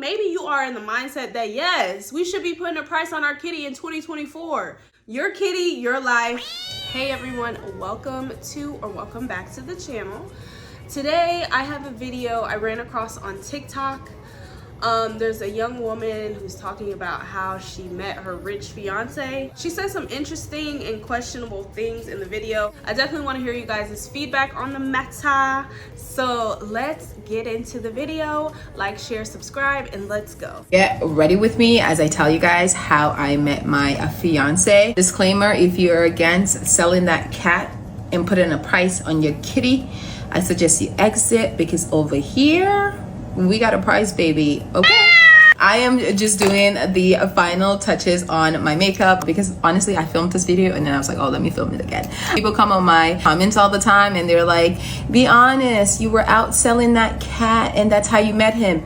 maybe you are in the mindset that yes, we should be putting a price on our kitty in 2024. Your kitty, your life. Hey everyone, welcome back to the channel. Today I have a video I ran across on TikTok. There's a young woman who's talking about how she met her rich fiance. She says some interesting and questionable things in the video. I definitely want to hear you guys' feedback on the matter. So let's get into the video. Like, share, subscribe, and let's go. Get ready with me as I tell you guys how I met my fiance. Disclaimer, if you're against selling that cat and putting a price on your kitty, I suggest you exit, because over here we got a price, baby. Okay, I am just doing the final touches on my makeup because honestly I filmed this video and then I was like, oh, let me film it again. People come on my comments all the time and they're like, be honest, you were out selling that cat and that's how you met him.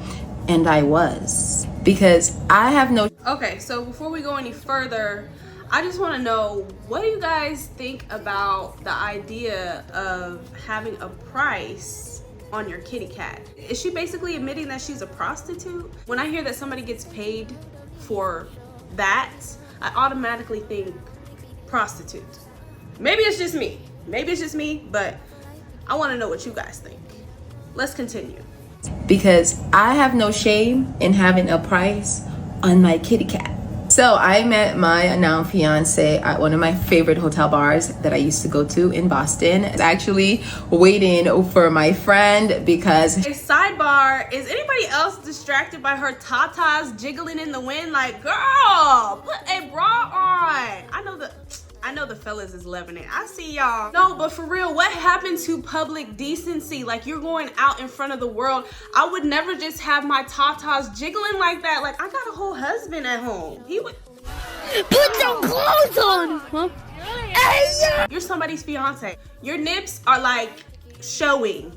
And I was, because I have no... Okay, so before we go any further, I just want to know, what do you guys think about the idea of having a price on your kitty cat? Is she basically admitting that she's a prostitute? When I hear that somebody gets paid for that, I automatically think prostitute. Maybe it's just me, but I want to know what you guys think. Let's continue. Because I have no shame in having a price on my kitty cat. So I met my now fiance at one of my favorite hotel bars that I used to go to in Boston. I was actually waiting for my friend because... A sidebar, is anybody else distracted by her tatas jiggling in the wind? Like, girl, put a bra on. I know the fellas is loving it. I see y'all. No, but for real, what happened to public decency? Like, you're going out in front of the world. I would never just have my tatas jiggling like that. Like, I got a whole husband at home. He would... Put some clothes on! Huh? Hey, you're somebody's fiance. Your nips are like showing.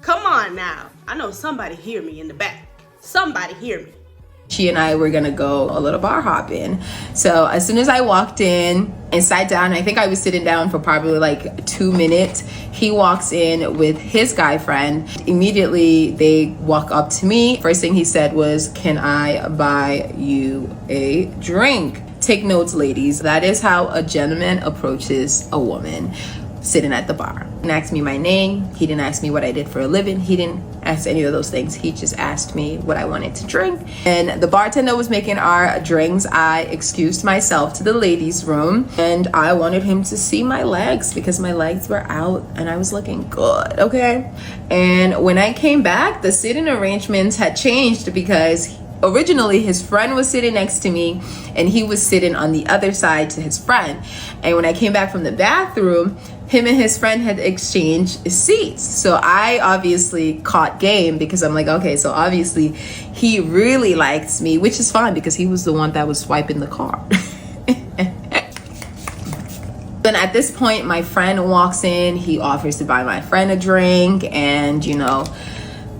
Come on now. I know somebody hear me in the back. Somebody hear me. She and I were gonna go a little bar hopping. So as soon as I walked in and sat down, I think I was sitting down for probably like 2 minutes. He walks in with his guy friend. Immediately they walk up to me. First thing he said was, can I buy you a drink? Take notes, ladies. That is how a gentleman approaches a woman sitting at the bar. He didn't ask me my name. He didn't ask me what I did for a living. He didn't ask any of those things. He just asked me what I wanted to drink. And the bartender was making our drinks. I excused myself to the ladies' room and I wanted him to see my legs because my legs were out and I was looking good, okay? And when I came back, the sitting arrangements had changed because originally his friend was sitting next to me and he was sitting on the other side to his friend. And when I came back from the bathroom, him and his friend had exchanged seats. So I obviously caught game because I'm like, okay, so obviously he really likes me, which is fine because he was the one that was swiping the card. Then at this point, my friend walks in, he offers to buy my friend a drink, and you know,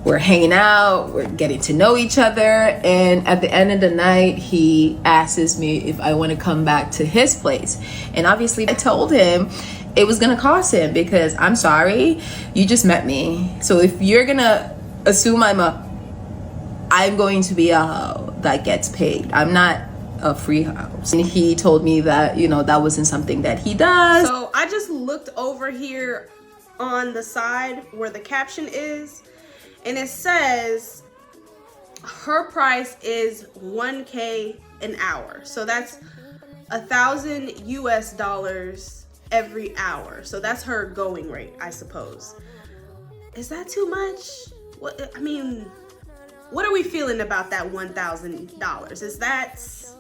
we're hanging out, we're getting to know each other, and at the end of the night, he asks me if I want to come back to his place. And obviously I told him it was gonna cost him because I'm sorry, you just met me. So if you're gonna assume I'm going to be a hoe that gets paid. I'm not a free hoe. And he told me that, you know, that wasn't something that he does. So I just looked over here on the side where the caption is, and it says her price is $1K an hour. So that's $1,000 US every hour. So that's her going rate, I suppose. Is that too much? What, I mean, what are we feeling about that $1,000?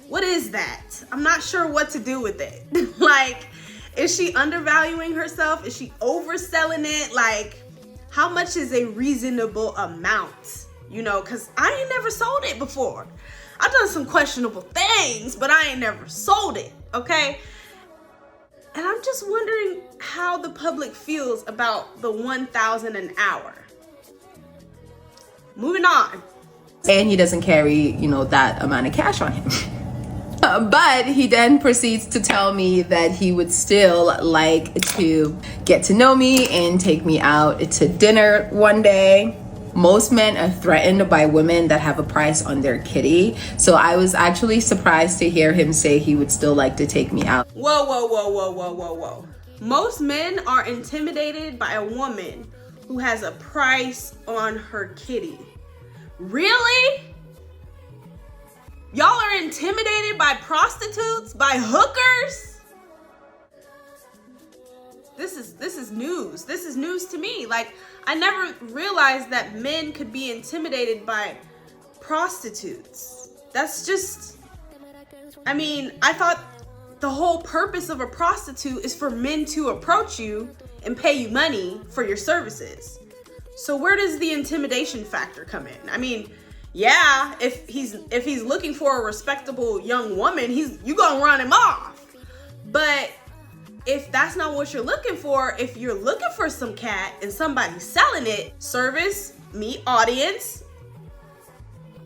What is that? I'm not sure what to do with it. Like, is she undervaluing herself? Is she overselling it? Like, how much is a reasonable amount? You know, because I ain't never sold it before. I've done some questionable things, but I ain't never sold it, okay? And I'm just wondering how the public feels about the $1,000 an hour. Moving on. And he doesn't carry, you know, that amount of cash on him. But he then proceeds to tell me that he would still like to get to know me and take me out to dinner one day. most men are threatened by women that have a price on their kitty. So I was actually surprised to hear him say he would still like to take me out. Whoa, whoa, whoa, whoa, whoa, whoa, whoa. Most men are intimidated by a woman who has a price on her kitty. Really? Y'all are intimidated by prostitutes, by hookers? This is news. This is news to me. Like, I never realized that men could be intimidated by prostitutes. That's just, I mean, I thought the whole purpose of a prostitute is for men to approach you and pay you money for your services. So where does the intimidation factor come in? I mean, yeah, if he's looking for a respectable young woman, you gonna run him off. But if that's not what you're looking for, if you're looking for some cat and somebody's selling it, service, meet audience,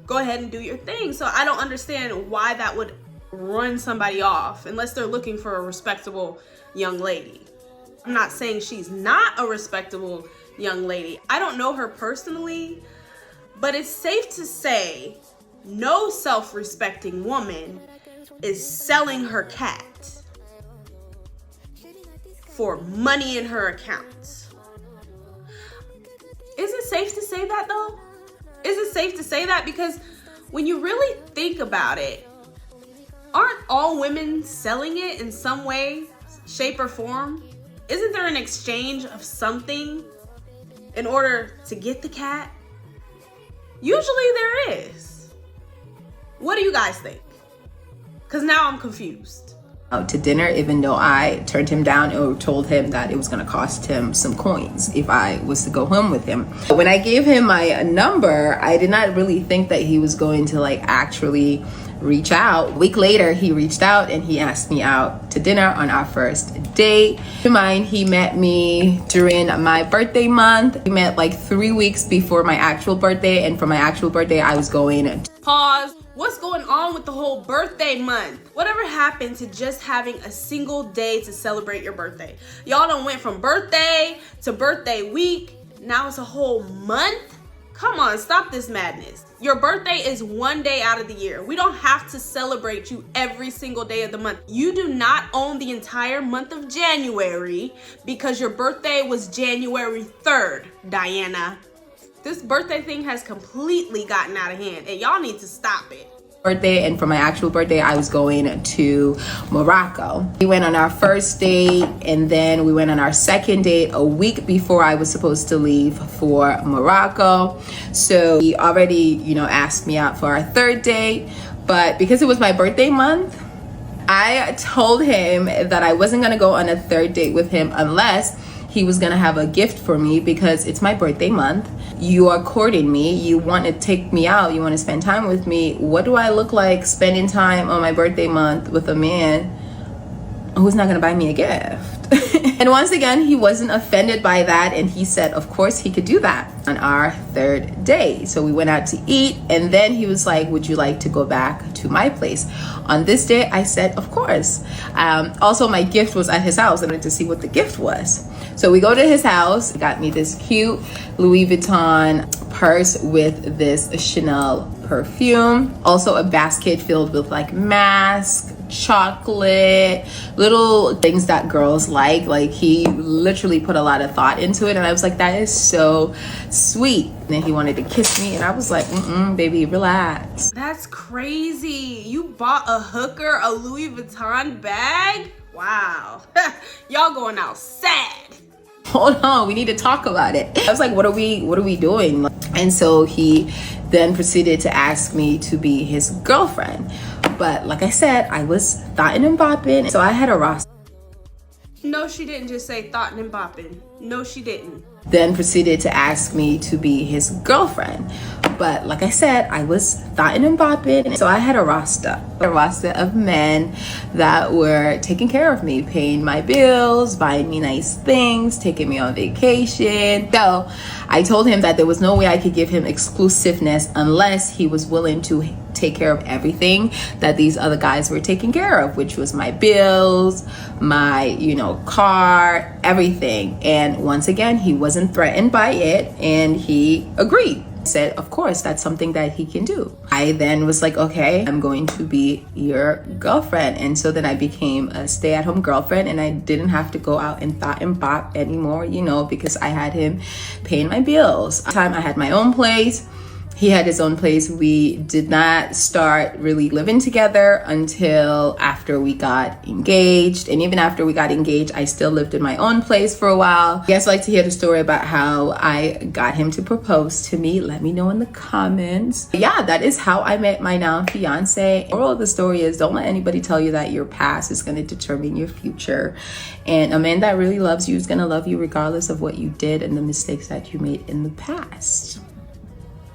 go ahead and do your thing. So I don't understand why that would run somebody off unless they're looking for a respectable young lady. I'm not saying she's not a respectable young lady. I don't know her personally, but it's safe to say no self-respecting woman is selling her cat for money in her account. Is it safe to say that though? Is it safe to say that? Because when you really think about it, aren't all women selling it in some way, shape, or form? Isn't there an exchange of something in order to get the cat? Usually there is. What do you guys think? Because now I'm confused. Out to dinner, even though I turned him down or told him that it was going to cost him some coins if I was to go home with him. When I gave him my number, I did not really think that he was going to like actually reach out. A week later, he reached out and he asked me out to dinner on our first date. Keep in mind, he met me during my birthday month. We met like 3 weeks before my actual birthday, and for my actual birthday, I was going. Pause. What's going on with the whole birthday month? Whatever happened to just having a single day to celebrate your birthday? Y'all done went from birthday to birthday week. Now it's a whole month? Come on, stop this madness. Your birthday is one day out of the year. We don't have to celebrate you every single day of the month. You do not own the entire month of January because your birthday was January 3rd, Diana. This birthday thing has completely gotten out of hand and y'all need to stop it. Birthday, and for my actual birthday, I was going to Morocco. We went on our first date, and then we went on our second date a week before I was supposed to leave for Morocco. So he already, asked me out for our third date, but because it was my birthday month, I told him that I wasn't gonna go on a third date with him unless he was gonna have a gift for me because it's my birthday month. You are courting me, you want to take me out, you want to spend time with me. What do I look like spending time on my birthday month with a man who's not gonna buy me a gift? And once again, he wasn't offended by that, and he said of course he could do that on our third day. So we went out to eat, and then he was like, would you like to go back to my place? On this day, I said of course. Also, my gift was at his house. I wanted to see what the gift was. So we go to his house. He got me this cute Louis Vuitton purse with this Chanel perfume. Also a basket filled with like mask, chocolate, little things that girls like. Like, he literally put a lot of thought into it, and I was like, that is so sweet. And then he wanted to kiss me, and I was like, baby, relax. That's crazy. You bought a hooker a Louis Vuitton bag? Wow. Y'all going out sad. Hold on, we need to talk about it. I was like, what are we doing? And so he then proceeded to ask me to be his girlfriend. But like I said, I was thotting and bopping, so I had a roster. No, she didn't just say thotting and bopping. No, she didn't. Then proceeded to ask me to be his girlfriend. But like I said, I was thotting and bopping, so I had a roster of men that were taking care of me, paying my bills, buying me nice things, taking me on vacation. So I told him that there was no way I could give him exclusiveness unless he was willing to take care of everything that these other guys were taking care of, which was my bills, my, you know, car, everything. And once again, he wasn't threatened by it, and he agreed. Said, of course, that's something that he can do. I then was like, okay, I'm going to be your girlfriend. And so then I became a stay-at-home girlfriend, and I didn't have to go out and thought and bop anymore, you know, because I had him paying my bills. Time I had my own place. He had his own place. We did not start really living together until after we got engaged. And even after we got engaged, I still lived in my own place for a while. If you guys like to hear the story about how I got him to propose to me, let me know in the comments. Yeah, that is how I met my now fiance. The moral of the story is, don't let anybody tell you that your past is going to determine your future. And a man that really loves you is going to love you regardless of what you did and the mistakes that you made in the past.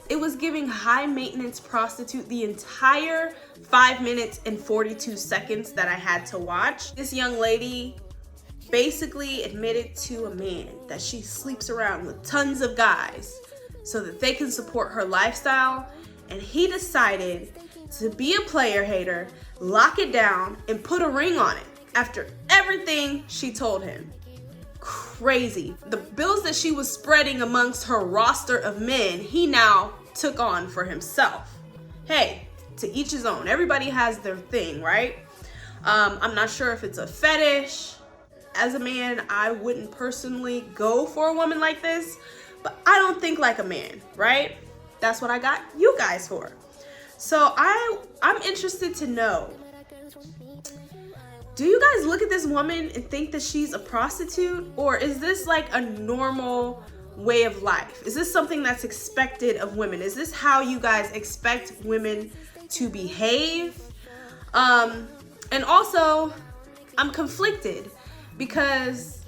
It was giving high maintenance prostitute the entire 5 minutes and 42 seconds that I had to watch. This young lady basically admitted to a man that she sleeps around with tons of guys so that they can support her lifestyle. And he decided to be a player hater, lock it down, and put a ring on it after everything she told him. Crazy. The bills that she was spreading amongst her roster of men, he now took on for himself. Hey, to each his own. Everybody has their thing, right? I'm not sure if it's a fetish. As a man, I wouldn't personally go for a woman like this, but I don't think like a man, right? That's what I got you guys for. So I'm interested to know, do you guys look at this woman and think that she's a prostitute, or is this like a normal way of life? Is this something that's expected of women? Is this how you guys expect women to behave? And also, I'm conflicted because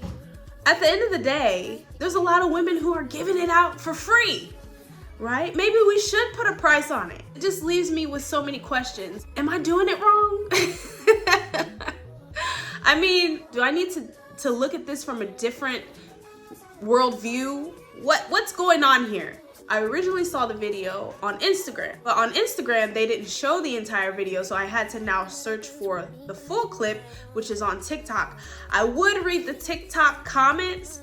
at the end of the day, there's a lot of women who are giving it out for free, right? Maybe we should put a price on it. It just leaves me with so many questions. Am I doing it wrong? I mean, do I need to look at this from a different worldview? What's going on here? I originally saw the video on Instagram, but on Instagram they didn't show the entire video, so I had to now search for the full clip, which is on TikTok. I would read the TikTok comments,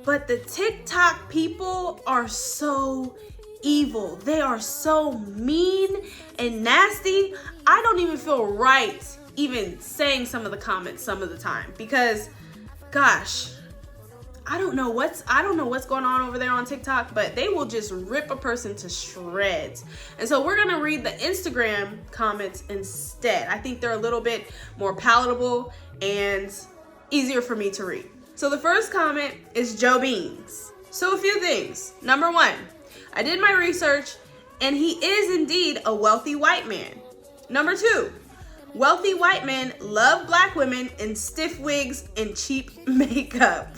but the TikTok people are so evil. They are so mean and nasty. I don't even feel right even saying some of the comments some of the time, because gosh, I don't know what's going on over there on TikTok, but they will just rip a person to shreds. And so we're gonna read the Instagram comments instead. I think they're a little bit more palatable and easier for me to read. So the first comment is Joe Beans. So a few things. Number one, I did my research and he is indeed a wealthy white man. Number two, wealthy white men love black women in stiff wigs and cheap makeup.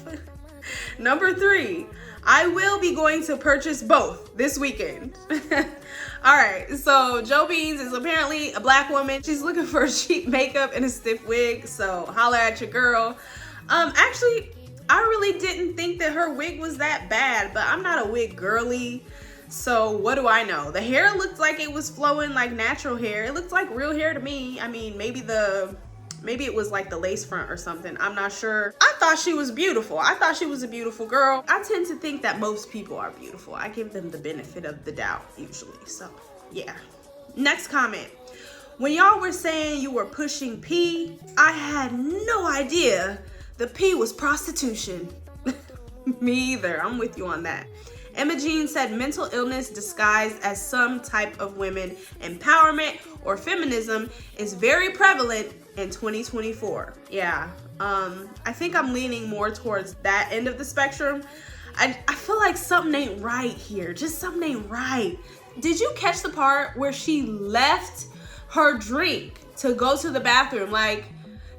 Number three, I will be going to purchase both this weekend. All right, so Joe Beans is apparently a black woman. She's looking for cheap makeup and a stiff wig, so holla at your girl. Actually, I really didn't think that her wig was that bad, but I'm not a wig girly. So what do I know? The hair looked like it was flowing like natural hair. It looked like real hair to me. I mean, maybe it was like the lace front or something. I'm not sure. I thought she was beautiful. I thought she was a beautiful girl. I tend to think that most people are beautiful. I give them the benefit of the doubt usually. So yeah. Next comment. When y'all were saying you were pushing P, I had no idea the P was prostitution. Me either. I'm with you on that. Emma Jean said mental illness disguised as some type of women empowerment or feminism is very prevalent in 2024. Yeah, I think I'm leaning more towards that end of the spectrum. I feel like something ain't right here. Just something ain't right. Did you catch the part where she left her drink to go to the bathroom? Like,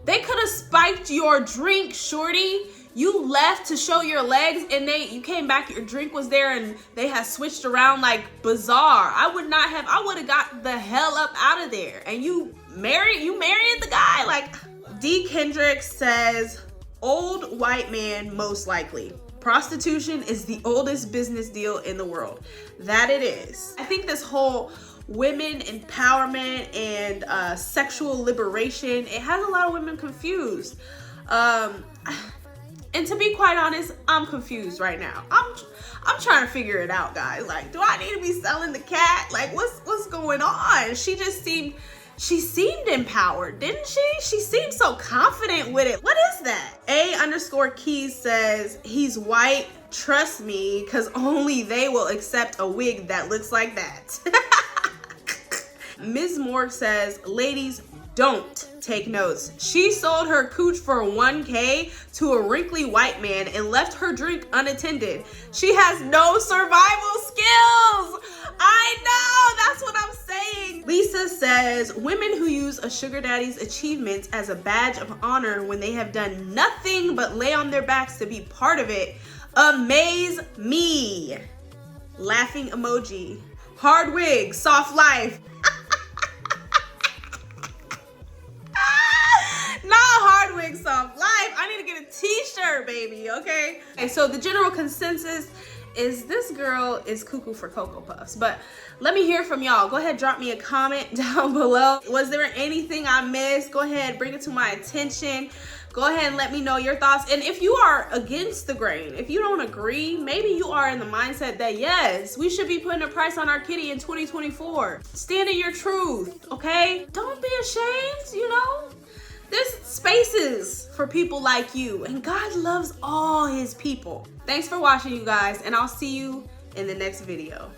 they could have spiked your drink, shorty. You left to show your legs and you came back, your drink was there and they had switched around like bizarre. I would have got the hell up out of there. And you married the guy. Like, D. Kendrick says, old white man, most likely. Prostitution is the oldest business deal in the world. That it is. I think this whole women empowerment and sexual liberation. It has a lot of women confused. And to be quite honest, I'm confused right now. I'm trying to figure it out, guys. Like, do I need to be selling the cat? Like, what's going on? She seemed empowered, didn't she? She seemed so confident with it. What is that? A_Keys says, he's white, trust me, because only they will accept a wig that looks like that. Ms. Moore says, ladies, don't take notes. She sold her cooch for $1K to a wrinkly white man and left her drink unattended. She has no survival skills. I know, that's what I'm saying. Lisa says, women who use a sugar daddy's achievements as a badge of honor when they have done nothing but lay on their backs to be part of it amaze me. Laughing emoji. Hard wig, soft life. Soft life. I need to get a t-shirt, baby, okay? And so the general consensus is this girl is cuckoo for Cocoa Puffs. But let me hear from y'all. Go ahead, drop me a comment down below. Was there anything I missed? Go ahead, bring it to my attention. Go ahead and let me know your thoughts. And if you are against the grain, if you don't agree, maybe you are in the mindset that yes, we should be putting a price on our kitty in 2024. Stand in your truth, okay? Don't be ashamed, you know? There's spaces for people like you, and God loves all his people. Thanks for watching, you guys, and I'll see you in the next video.